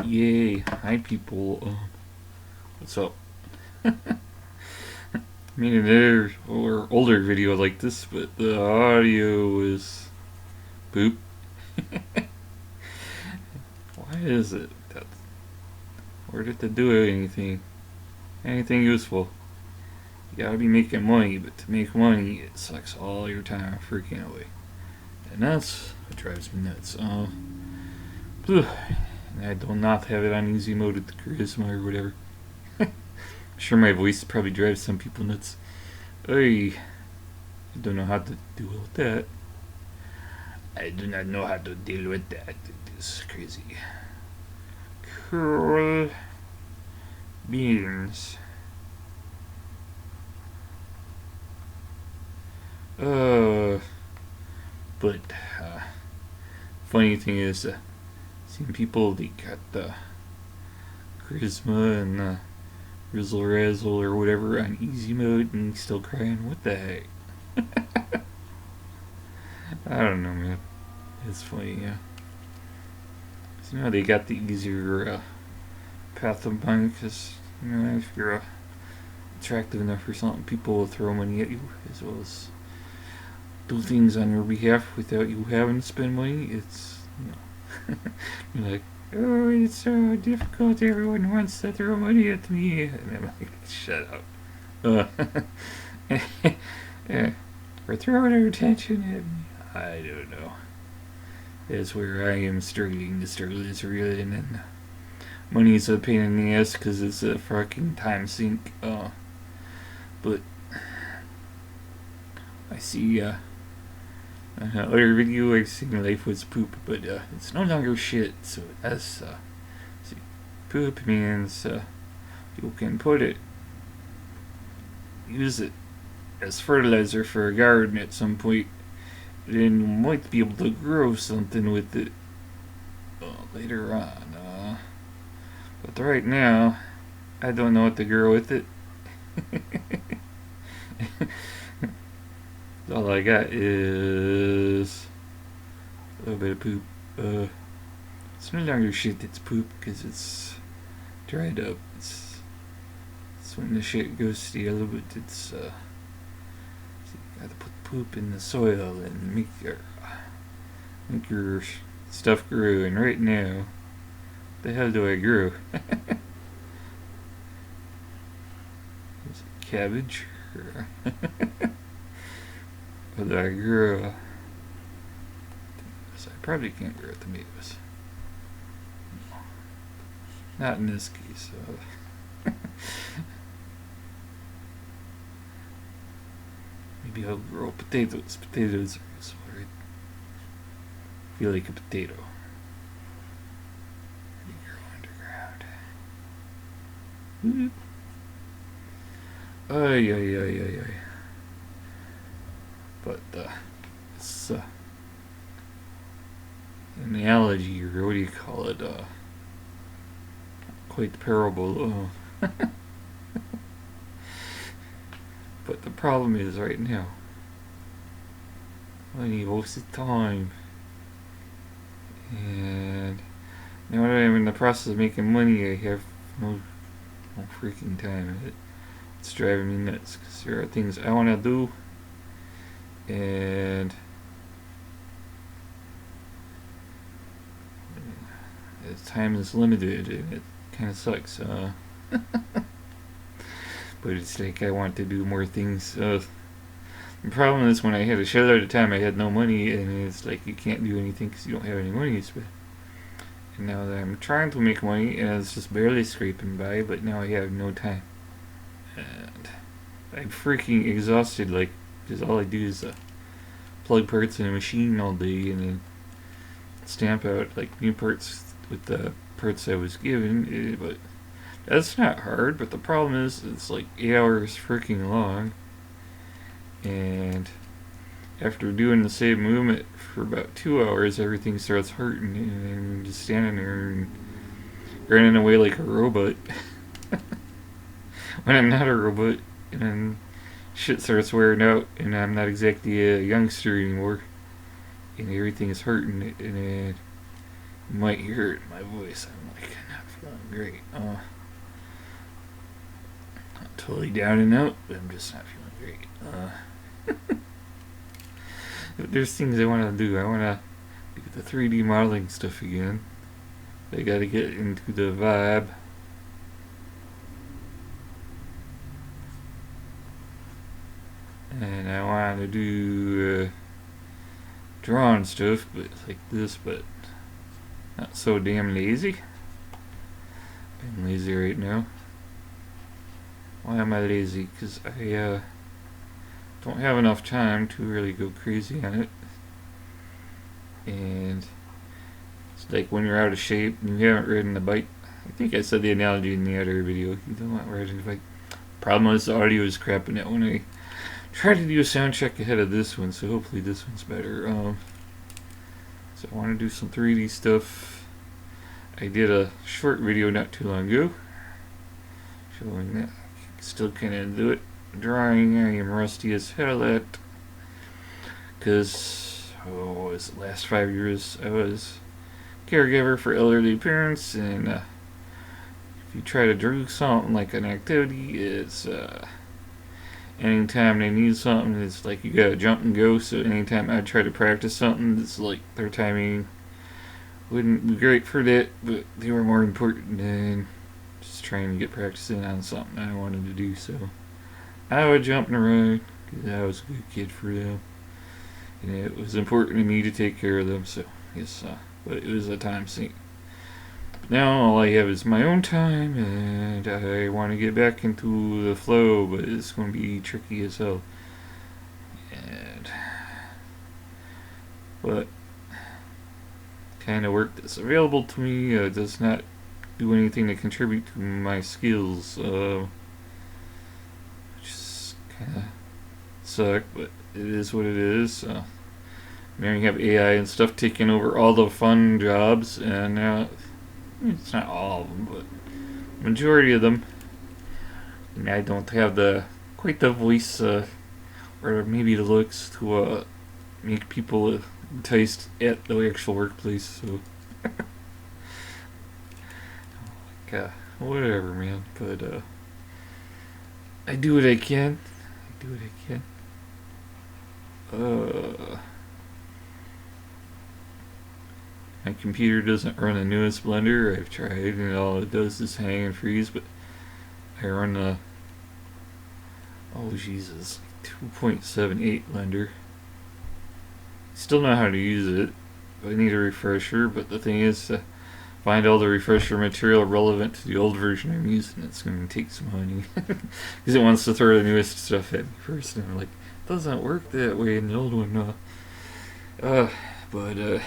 Yay, hi people. What's up? I mean, there's older video like this, but the audio is poop. Why is it? Where did they do anything? Anything useful? You gotta be making money, but to make money, it sucks all your time freaking away. And that's what drives me nuts. And I do not have it on easy mode with the charisma or whatever. I'm sure my voice probably drives some people nuts. I don't know how to deal with that. I do not know how to deal with that. It is crazy. Cool beans. But funny thing is, seeing people they got the charisma and Rizzle Razzle or whatever on easy mode and still crying. What the heck? I don't know, man. It's funny, yeah. So now they got the easier path of money because, you know, if you're attractive enough or something, people will throw money at you as well as do things on your behalf without you having to spend money. It's, you know, you're like, oh, it's so difficult. Everyone wants to throw money at me. And I'm like, shut up. Or throwing their attention at me. I don't know. That's where I am struggling to start this real, and then money's a pain in the ass because it's a fucking time sink. But I see, other video I've seen life was poop, but it's no longer shit, so that's, see, poop means, you can use it as fertilizer for a garden at some point, then you might be able to grow something with it, later on, but right now, I don't know what to grow with it. All I got is a little bit of poop. It's no longer shit that's poop because it's dried up. It's when the shit goes to yellow, but it's so you gotta put poop in the soil and make your stuff grow. And right now, the hell do I grow? Is it cabbage? But I grew I probably can't grow tomatoes. Not in this case. Maybe I'll grow potatoes. Potatoes are useful, right? Feel like a potato. You grow underground. Ay. But it's an analogy, or what do you call it? Quite the parable. But the problem is right now, money wasted time, and now that I'm in the process of making money, I have no freaking time. It's driving me nuts because there are things I want to do. And time is limited, and it kind of sucks. But it's like I want to do more things. The problem is when I had a shitload of time, I had no money, and it's like you can't do anything because you don't have any money to spend. And now that I'm trying to make money, and it's just barely scraping by, but now I have no time, and I'm freaking exhausted. Like, because all I do is plug parts in a machine all day and then stamp out like new parts with the parts I was given. But that's not hard. But the problem is it's like 8 hours freaking long, and after doing the same movement for about 2 hours, everything starts hurting, and I'm just standing there and running away like a robot. When I'm not a robot, and shit starts wearing out, and I'm not exactly a youngster anymore, and everything is hurting, and You might hear it in my voice. I'm like not feeling great. Not totally down and out, but I'm just not feeling great. There's things I want to do. I want to do the 3D modeling stuff again. I got to get into the vibe. And I want to do drawing stuff, but like this, but not so damn lazy. I'm lazy right now. Why am I lazy? Because I don't have enough time to really go crazy on it. And it's like when you're out of shape and you haven't ridden a bike. I think I said the analogy in the other video. You don't want riding a bike. Problem is the audio is crapping out when I try to do a sound check ahead of this one, so hopefully this one's better. So I want to do some 3D stuff. I did a short video not too long ago showing that I still can't do it. Drawing, I am rusty as hell at, because the last 5 years I was caregiver for elderly parents, and if you try to do something like an activity, it's anytime they need something, it's like you gotta jump and go. So anytime I try to practice something, it's like their timing wouldn't be great for that, but they were more important than just trying to get practicing on something I wanted to do. So I would jump and run because I was a good kid for them, and it was important to me to take care of them. So yes, but it was a time sink. Now all I have is my own time, and I want to get back into the flow, but it's going to be tricky as hell. And but kind of work that's available to me does not do anything to contribute to my skills, which is kind of suck, but it is what it is. Now you have AI and stuff taking over all the fun jobs, and now it's not all of them, but majority of them. And I don't have quite the voice or maybe the looks to make people enticed at the actual workplace. So whatever, man. But I do what I can. My computer doesn't run the newest blender. I've tried, and all it does is hang and freeze. But I run the 2.78 blender. Still know how to use it. I need a refresher, but the thing is to find all the refresher material relevant to the old version I'm using. It's going to take some money because it wants to throw the newest stuff at me first, and I'm like, it doesn't work that way in the old one. But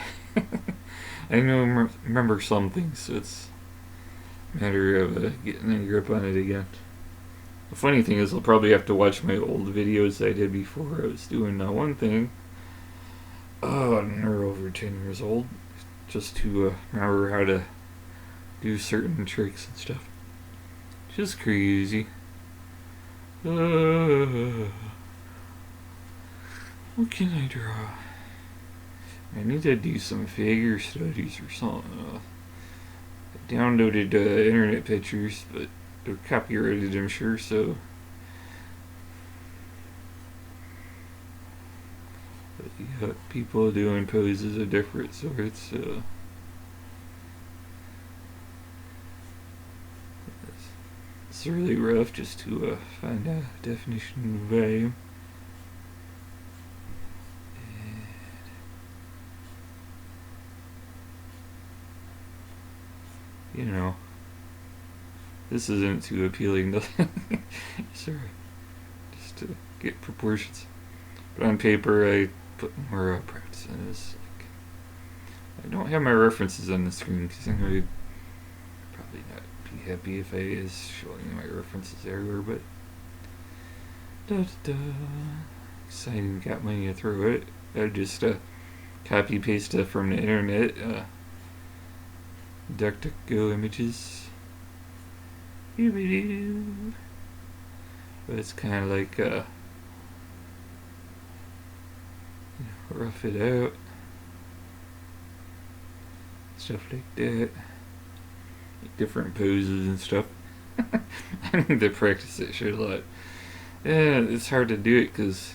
I know remember some things, so it's a matter of getting a grip on it again. The funny thing is I'll probably have to watch my old videos I did before I was doing one thing. And they're over 10 years old, just to remember how to do certain tricks and stuff. Just crazy. What can I draw? I need to do some figure studies or something. I downloaded internet pictures, but they're copyrighted, I'm sure, so. But you got people doing poses of different sorts. It's really rough just to find a definition of volume. You know, this isn't too appealing to sorry, just to get proportions. But on paper I put more practice in this. Like, I don't have my references on the screen because I'm going to probably not be happy if I is showing my references everywhere, but exciting, got money to throw it. I just copy paste it from the internet. DuckDuckGo images. But it's kind of like rough it out. It's stuff like that. Different poses and stuff. I need to practice that shit a lot. Yeah, it's hard to do it because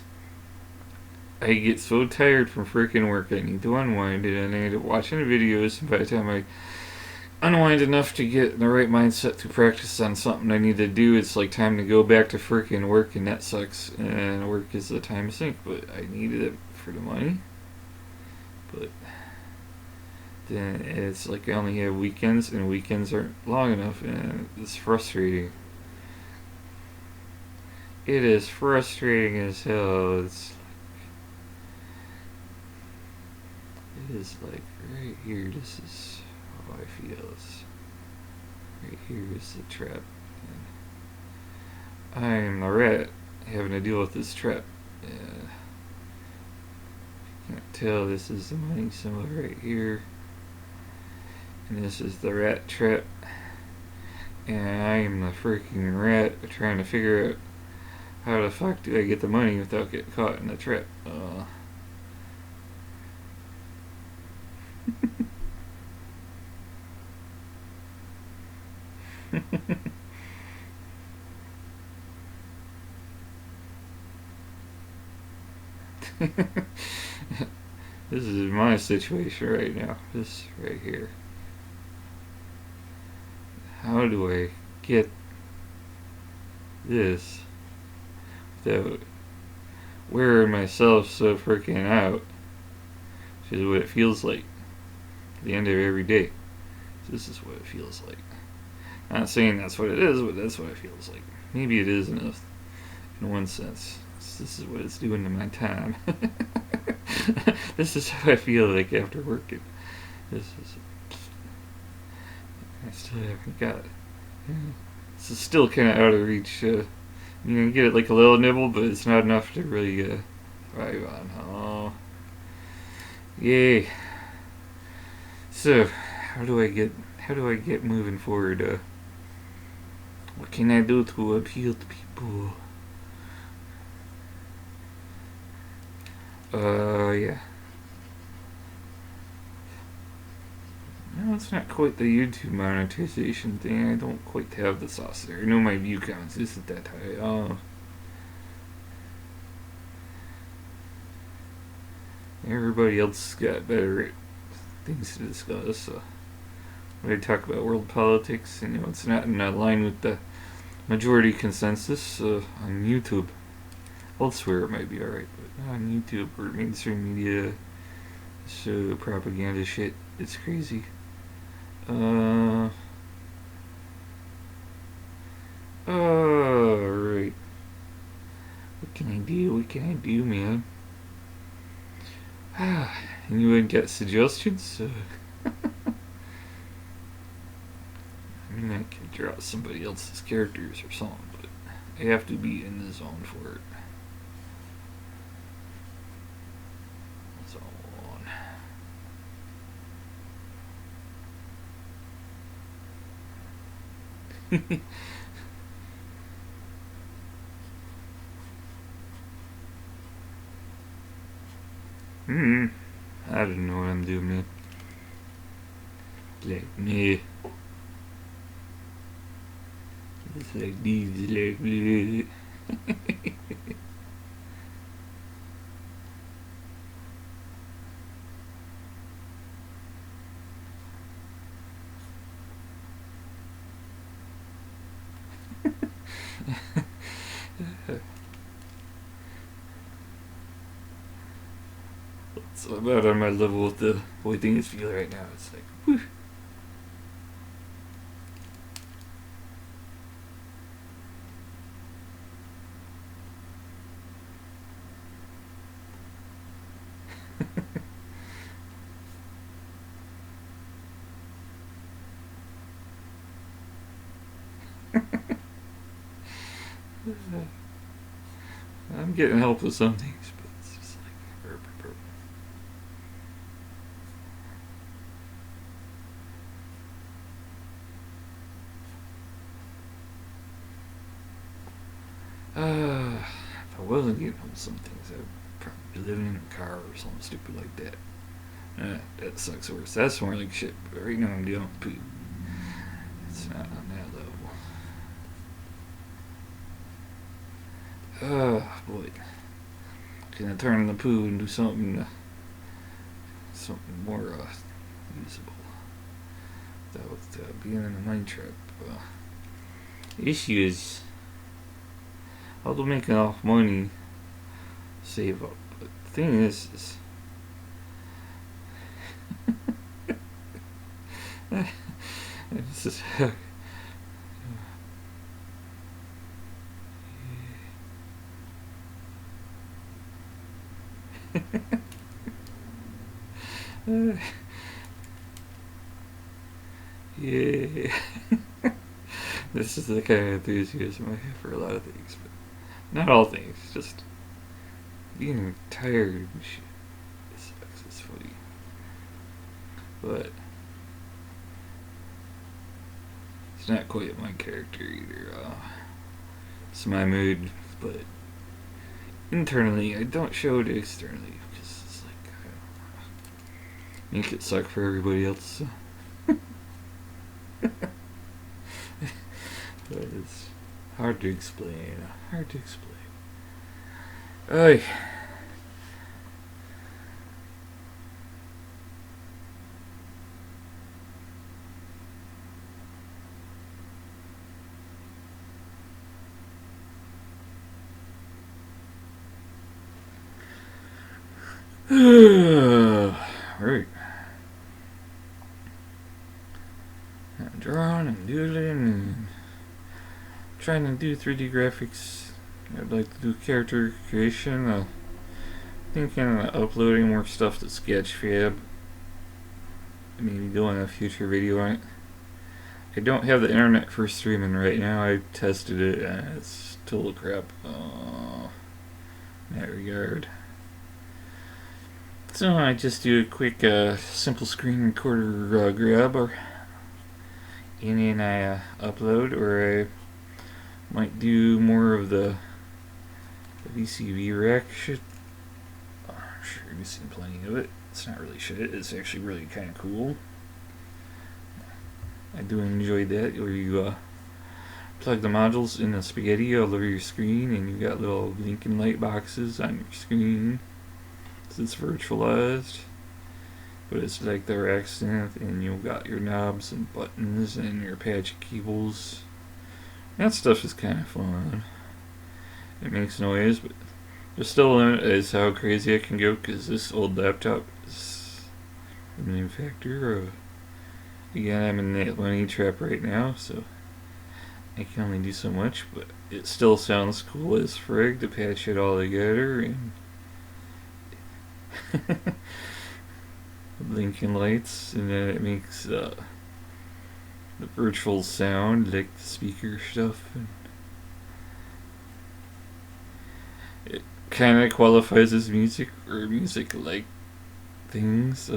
I get so tired from freaking work. I need to unwind it, and I end up watching the videos. And by the time I unwind enough to get in the right mindset to practice on something I need to do, it's like time to go back to freaking work, and that sucks. And work is the time sink, but I needed it for the money. But then it's like I only have weekends, and weekends aren't long enough, and it's frustrating. It is frustrating as hell. It is like right here. This is how I feel. Right here is the trap. And I am the rat having to deal with this trap. You can't tell, this is the money symbol right here. And this is the rat trap. And I am the freaking rat trying to figure out how the fuck do I get the money without getting caught in the trap. This is my situation right now. This right here. How do I get this without wearing myself so freaking out? Which is what it feels like at the end of every day. This is what it feels like. I'm not saying that's what it is, but that's what it feels like. Maybe it is in one sense. This is what it's doing to my time. This is how I feel like after working. This is. I still haven't got it. This is still kind of out of reach. You can get it like a little nibble, but it's not enough to really thrive on. Oh, yay! So, how do I get moving forward? What can I do to appeal to people? Yeah. No, it's not quite the YouTube monetization thing. I don't quite have the sauce there. I know my view counts isn't that high. Everybody else got better things to discuss. When I talk about world politics, it's not in line with the majority consensus on YouTube. Elsewhere it might be alright, but not on YouTube or mainstream media. So propaganda shit, it's crazy. Alright. What can I do, man? Anyone got suggestions? I mean, I could draw somebody else's characters or something, but I have to be in the zone for it. I don't know what I'm doing, man. Like me. It's like these, like it's about on my level with the way things feel right now. It's like, whew. I'm getting help with some things, but it's just like burp. If I wasn't getting help with some things, I'd probably be living in a car or something stupid like that. That sucks worse. That's more like shit. But right now I'm dealing with poop. It's not on that level. Oh boy. Can I turn the poo and do something more usable without being in a mine trap? The issue is how to make enough money save up. But the thing is this is yeah. This is the kind of enthusiasm I have for a lot of things, but not all things. Just being tired and shit. It sucks. It's funny, but it's not quite my character either. It's my mood, but internally I don't show it externally because it's like I make it suck for everybody else. But it's hard to explain. Oy. Right. I'm drawing and doodling and trying to do 3D graphics. I'd like to do character creation. Thinking of uploading more stuff to Sketchfab. Maybe doing a future video on it. I don't have the internet for streaming right now. I tested it and it's total crap in that regard. So I just do a quick simple screen recorder grab and then I upload, or I might do more of the VCV rack shit. I'm sure you've seen plenty of it. It's not really shit. It's actually really kind of cool. I do enjoy that, where you plug the modules in the spaghetti all over your screen, and you got little blinking light boxes on your screen. So it's virtualized, but it's like the racks in it, and you got your knobs and buttons and your patch cables. That stuff is kind of fun. It makes noise, but there's still a limit as how crazy I can go, because this old laptop is the main factor. Again, I'm in that money trap right now, so I can only do so much, but it still sounds cool as frig to patch it all together, and blinking lights, and then it makes the virtual sound like the speaker stuff, and it kind of qualifies as music or music like things.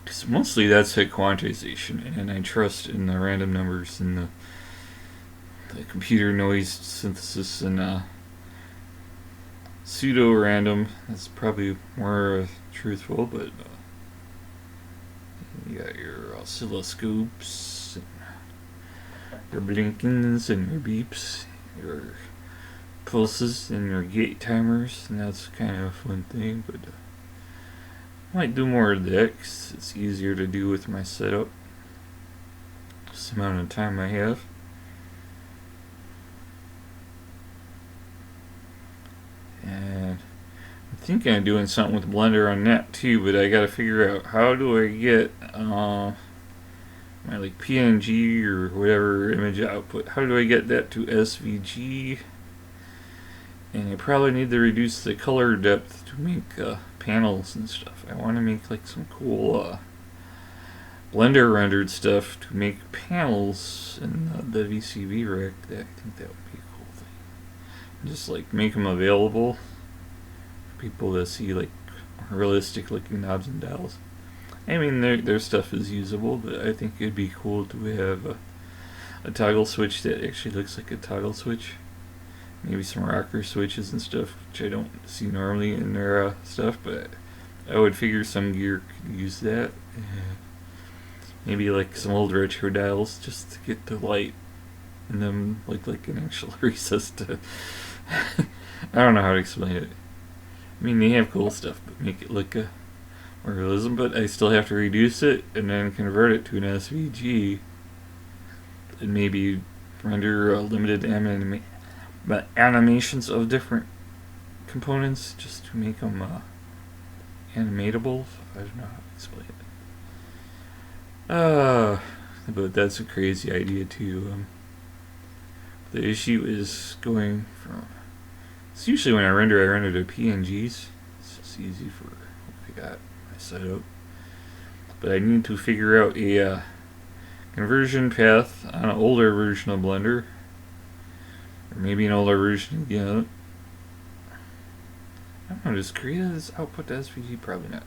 Because mostly that's a quantization, and I trust in the random numbers and the computer noise synthesis and pseudo-random. That's probably more truthful, but you got your oscilloscopes, and your blinkings, and your beeps, your pulses, and your gate timers, and that's kind of a fun thing, but I might do more of that because it's easier to do with my setup. Just the amount of time I have. And I'm thinking of doing something with Blender on that too, but I gotta figure out how do I get my like PNG or whatever image output, how do I get that to SVG? And I probably need to reduce the color depth to make panels and stuff. I want to make like some cool Blender rendered stuff to make panels in the VCV rack. I think that would be a cool thing. Just like make them available for people to see, like realistic looking knobs and dials. I mean, their stuff is usable, but I think it'd be cool to have a toggle switch that actually looks like a toggle switch. maybe some rocker switches and stuff, which I don't see normally in their stuff, but I would figure some gear could use that. Maybe like some old retro dials just to get the light in them, like an actual recess to. I don't know how to explain it. I mean, they have cool stuff, but make it look more realism. But I still have to reduce it and then convert it to an SVG, and maybe render limited animations of different components just to make them animatable. I don't know how to explain it. But that's a crazy idea too. The issue is going from. It's usually when I render to PNGs. It's just easy for what I got my setup. But I need to figure out a conversion path on an older version of Blender, or maybe an older version again. I don't know, just create this output to SVG? Probably not.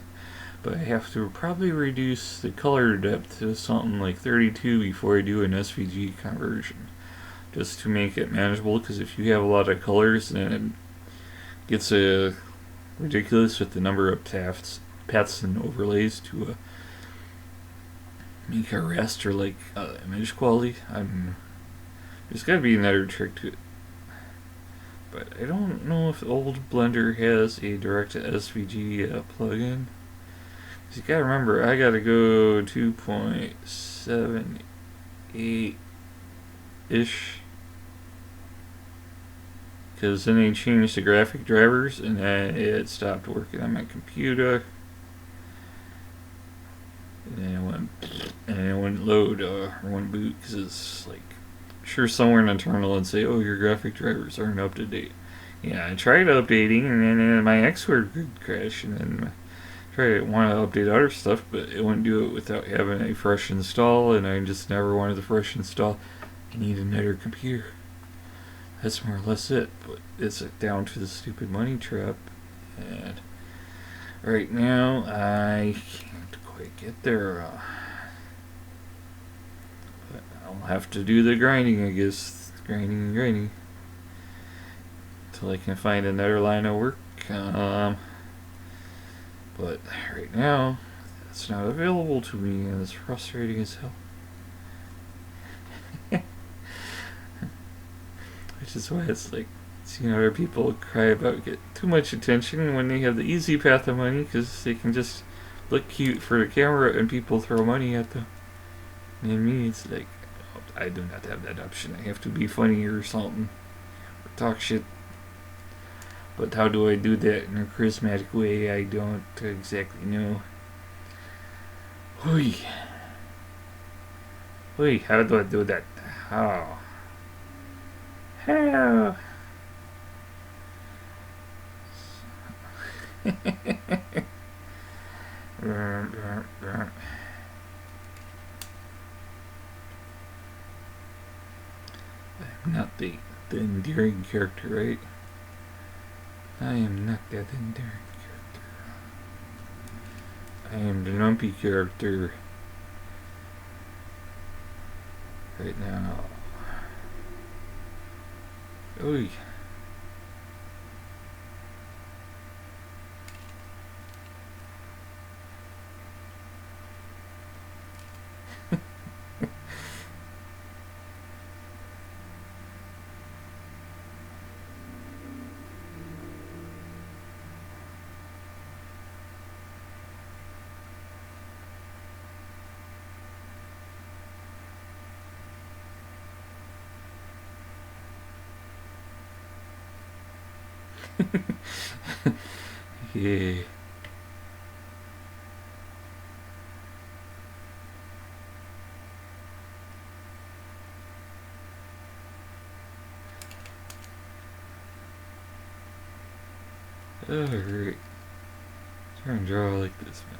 But I have to probably reduce the color depth to something like 32 before I do an SVG conversion, just to make it manageable, because if you have a lot of colors, then it gets ridiculous with the number of paths and overlays to make a raster like image quality. There's got to be another trick to it. But I don't know if old Blender has a direct SVG plugin. You gotta remember, I gotta go 2.78-ish. Because then they changed the graphic drivers and then it stopped working on my computer. And then it wouldn't load or wouldn't boot because it's like, sure, somewhere in the terminal and say, oh, your graphic drivers aren't up to date. Yeah, I tried updating and then my Xword would crash, and then I want to update other stuff, but it wouldn't do it without having a fresh install, and I just never wanted the fresh install. I need another computer. That's more or less it, but it's down to the stupid money trap, and right now I can't quite get there. But I'll have to do the grinding, I guess. Grinding. Until I can find another line of work. But right now, it's not available to me, and it's frustrating as hell. Which is why it's like seeing other people cry about get too much attention when they have the easy path of money, because they can just look cute for the camera and people throw money at them. And me, it's like, I do not have that option. I have to be funny or something, or talk shit. But how do I do that in a charismatic way? I don't exactly know. Hui, how do I do that? How? I'm not the endearing character, right? I am not that endearing character. I am the lumpy character right now. Oy. Yeah. Alright. Try and draw like this, man.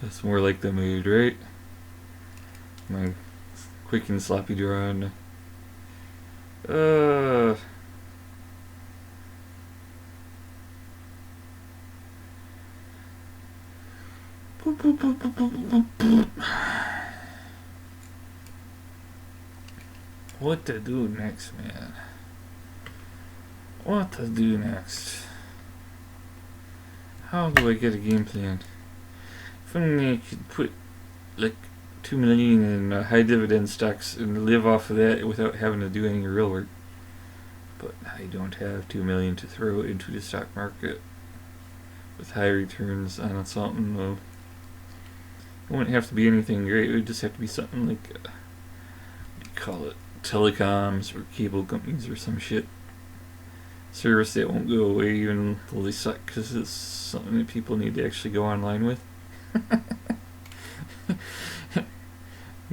That's more like the mood, right? My quick and sloppy drawing. What to do next, man? What to do next? How do I get a game plan? If only I could put like 2 million in high dividend stocks and live off of that without having to do any real work. But I don't have 2 million to throw into the stock market with high returns on something. It wouldn't have to be anything great. It would just have to be something like, what do you call it, telecoms or cable companies or some shit. Service that won't go away even though they suck because it's something that people need to actually go online with.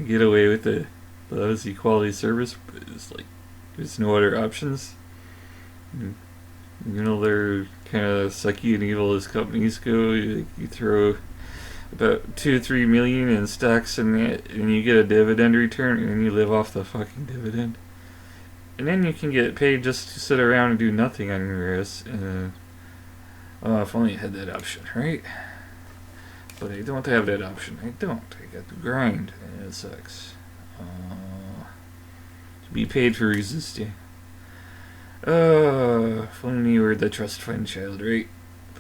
Get away with the lousy quality service, but it's like there's no other options. You know, they're kind of sucky and evil as companies go. You throw about 2 to 3 million in stocks and you get a dividend return, and then you live off the fucking dividend. And then you can get paid just to sit around and do nothing on your ass. If only I had that option, right? But I don't have that option. I don't. I got to grind, and it sucks. To be paid for resisting. If only you were the trust fund child, right?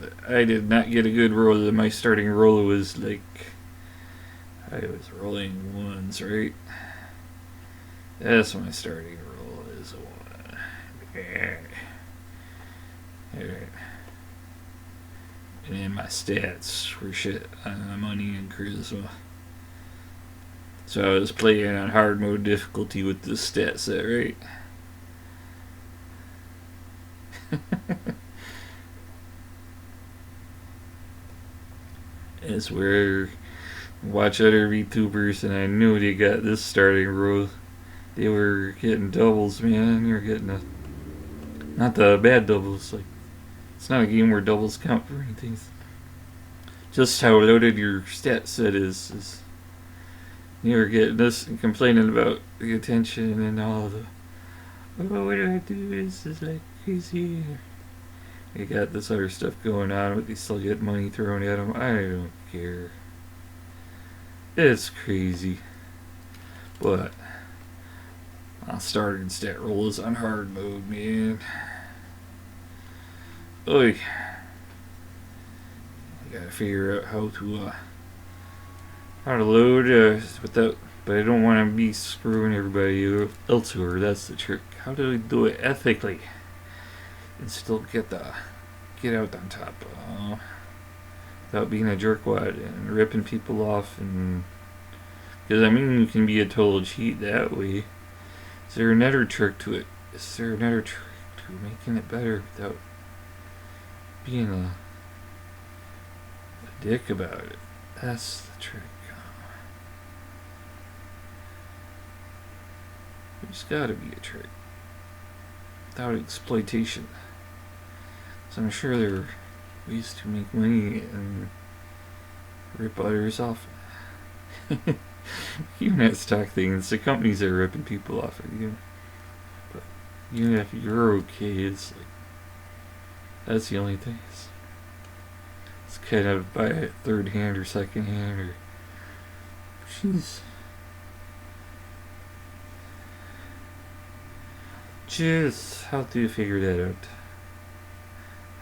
But I did not get a good roll. My starting roll was like, I was rolling ones, right? That's my starting roll is a 1. Yeah. Alright. And then my stats were shit on money and charisma. So I was playing on hard mode difficulty with this stat set, right? It's where I watch other VTubers and I knew they got this starting roll. They were getting doubles, man. They were getting not the bad doubles. Like, it's not a game where doubles count for anything. Just how loaded your stat set is. You were getting this and complaining about the attention and all the, oh, what do I do? This is like crazy. They got this other stuff going on, but they still get money thrown at them. I don't care. It's crazy. But I started stat rolls on hard mode, man. Oy. I gotta figure out how to load without, but I don't want to be screwing everybody else over. That's the trick. How do we do it ethically and still get out on top without being a jerkwad and ripping people off? And because I mean, you can be a total cheat that way. Is there another trick to it? Is there another trick to making it better without being a dick about it? That's the trick. There's gotta be a trick without exploitation. So I'm sure there are ways to make money and rip others off. Even at stock things, the companies are ripping people off of you. But even if you're okay, it's like, that's the only thing. It's kind of by a third hand or second hand or, jeez. Just how do you figure that out?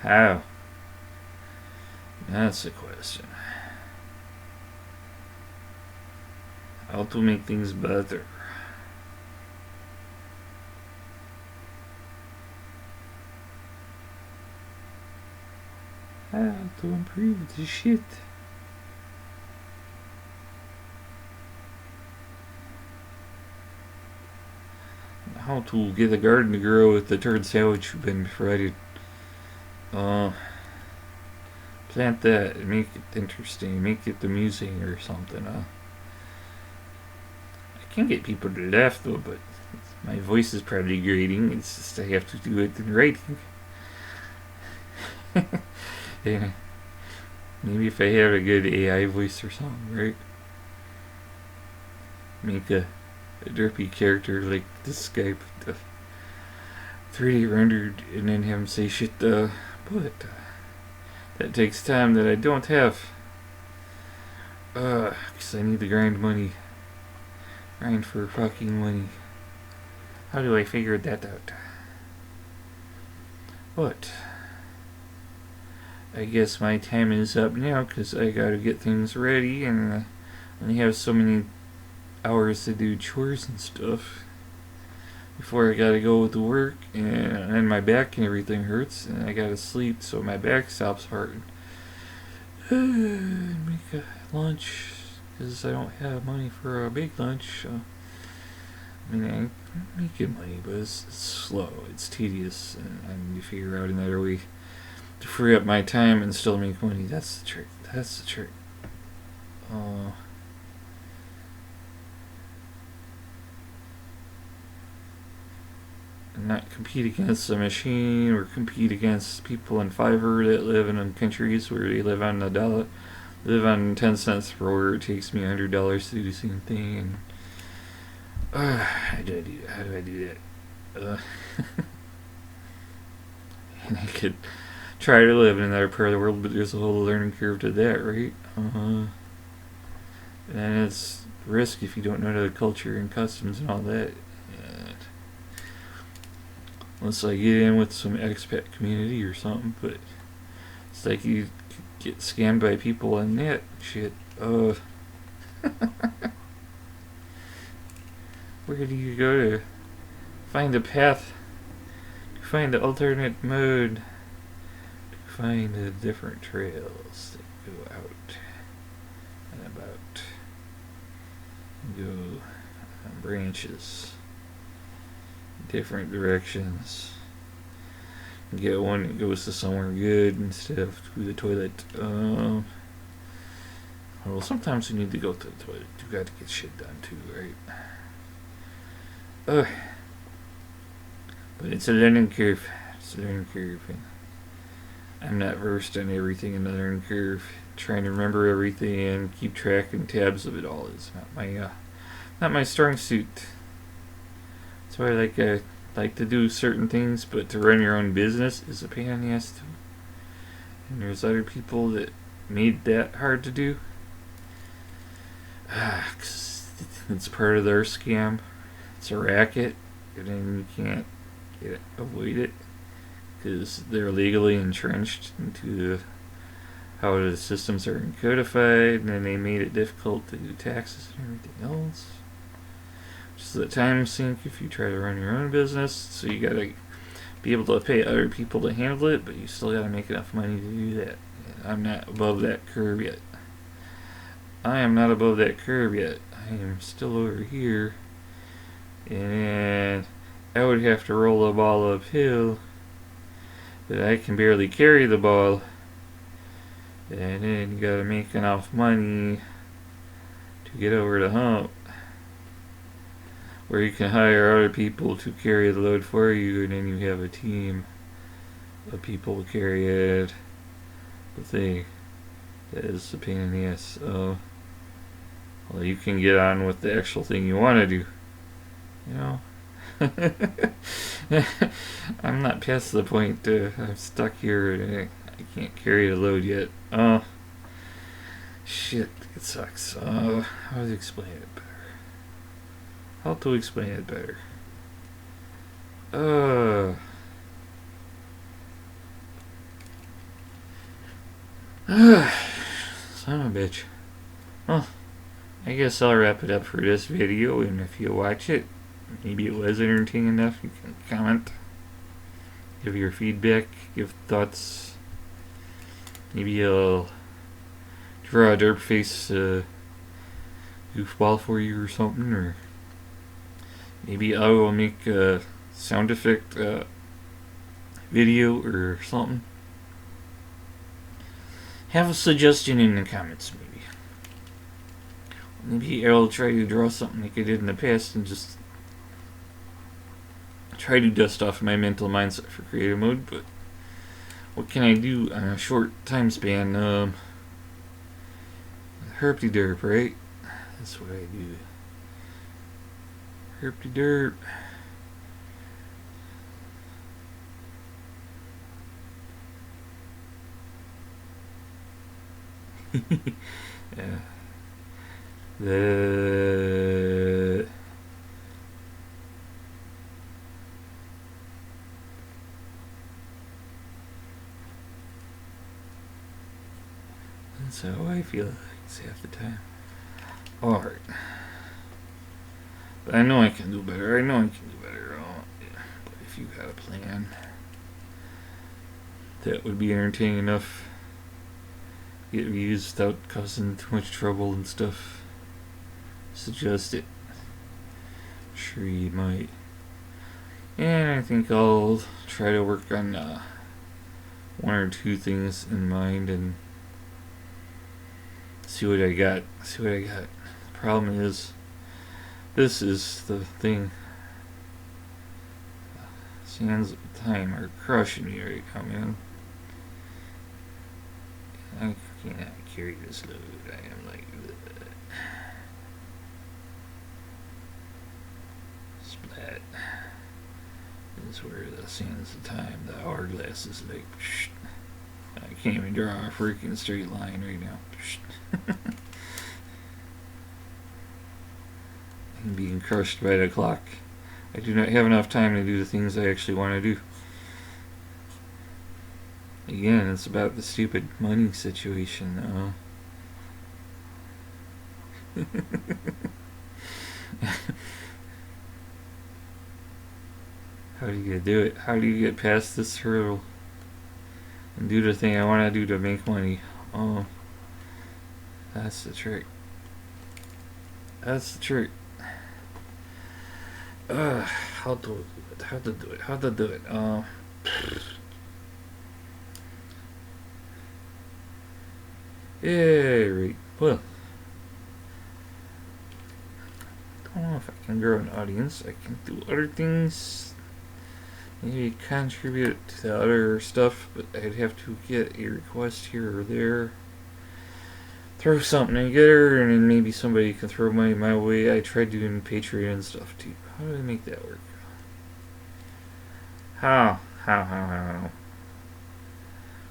How? That's the question. How to make things better? How to improve the shit? How to get a garden to grow with the turd sandwich you've been provided. Plant that and make it interesting, make it amusing or something. I can get people to laugh though, but my voice is probably grating. It's just I have to do it in writing. Yeah. Maybe if I have a good AI voice or something, right? Make a derpy character like this guy, but 3D rendered, and then have him say shit. But that takes time that I don't have. Cause I need to grind money. Grind for fucking money. How do I figure that out? But I guess my time is up now because I gotta get things ready, and I only have so many hours to do chores and stuff before I gotta go to work, and my back and everything hurts, and I gotta sleep so my back stops hurting. Make a lunch because I don't have money for a big lunch. I mean, I'm making money, but it's slow, it's tedious, and I need to figure out another way to free up my time and still make money. That's the trick. That's the trick. And not compete against a machine or compete against people in Fiverr that live in countries where they live on 10 cents per order. It takes me $100 to do the same thing. And how do I do that? And I could try to live in another part of the world, but there's a whole learning curve to that, right? And it's risk if you don't know the culture and customs and all that. And unless I get in with some expat community or something, but it's like you get scammed by people on that shit. Where do you go to find a path, to find the alternate mode, to find the different trails that go out and about, and go on branches, different directions, and get one that goes to somewhere good instead of to the toilet. Well, sometimes you need to go to the toilet. You got to get shit done too, right? But it's a learning curve. It's a learning curve. I'm not versed on everything in the learning curve. Trying to remember everything and keep track and tabs of it all is not my strong suit. That's why I like to do certain things, but to run your own business is a pain in the ass too. And there's other people that made that hard to do. 'Cause it's part of their scam. It's a racket, and then you can't avoid it because they're legally entrenched into how the systems are codified, and then they made it difficult to do taxes and everything else. Which is a time sink if you try to run your own business, so you gotta be able to pay other people to handle it, but you still gotta make enough money to do that. And I'm not above that curve yet. I am not above that curve yet. I am still over here. And I would have to roll the ball uphill, but I can barely carry the ball. And then you gotta make enough money to get over the hump, where you can hire other people to carry the load for you, and then you have a team of people to carry it. The thing that is a pain in the ass. Well, you can get on with the actual thing you want to do. You know? I'm not past the point. I'm stuck here and I can't carry the load yet. Shit, it sucks. How to explain it better? How to explain it better? Son of a bitch. Well, I guess I'll wrap it up for this video, and if you watch it, maybe it was entertaining enough, you can comment, give your feedback, give thoughts. Maybe I'll draw a derp face goofball for you or something, or maybe I will make a sound effect video or something. Have a suggestion in the comments, maybe. Maybe I'll try to draw something like I did in the past and just try to dust off my mental mindset for creative mode, but what can I do on a short time span? Herpty derp, right? That's what I do. Herpty derp. Yeah. That's how I feel like it's half the time. Alright. But I know I can do better. Yeah. But if you got a plan that would be entertaining enough, get views without causing too much trouble and stuff, suggest it. I'm sure you might. And I think I'll try to work on one or two things in mind and see what I got. The problem is, this is the thing. Sands of time are crushing me right now, man. I cannot carry this load. I am like splat. This is where the sands of time, the hourglass is like. I can't even draw a freaking straight line right now. I'm being crushed by the clock. I do not have enough time to do the things I actually want to do. Again, it's about the stupid money situation. How do you do it? How do you get past this hurdle and do the thing I want to do to make money? Oh, that's the trick. How to do it. Yeah, right. Well, I don't know if I can grow an audience. I can do other things. Maybe contribute to the other stuff, but I'd have to get a request here or there. Throw something together, and then maybe somebody can throw money my way. I tried doing Patreon and stuff too. How do I make that work? How?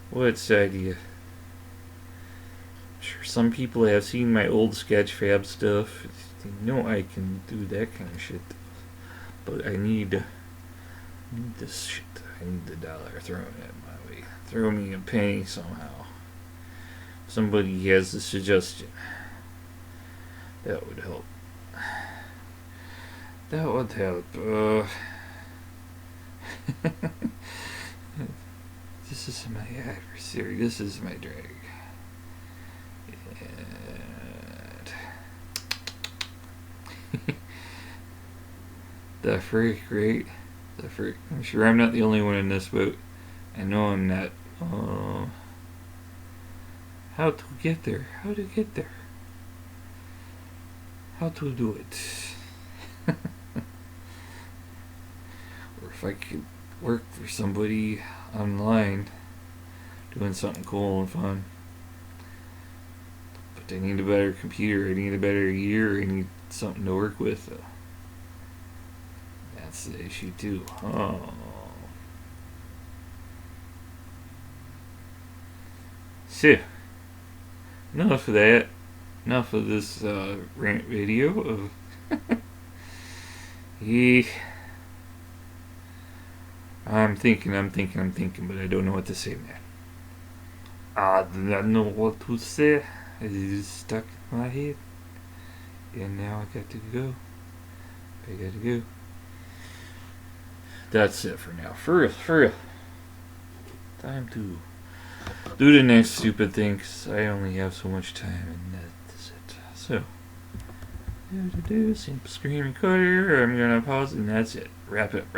What's the idea? I'm sure some people have seen my old Sketchfab stuff. They know I can do that kind of shit. But I need this shit. I need the dollar thrown at my way. Throw me a penny somehow. Somebody has a suggestion. That would help. This is my adversary. This is my drag. And the freak, right? The freak. I'm sure I'm not the only one in this boat. I know I'm not. How to get there? How to do it? Or if I could work for somebody online doing something cool and fun. But I need a better computer, I need a better gear, I need something to work with. That's the issue too. So, enough of that. Enough of this rant video of I'm thinking, but I don't know what to say, man. I don't know what to say. It's just stuck in my head. And now I got to go. That's it for now. For real. Time to do the next stupid thing, 'cause I only have so much time, and that's it. So, simple screen recorder. I'm gonna pause, and that's it. Wrap it up.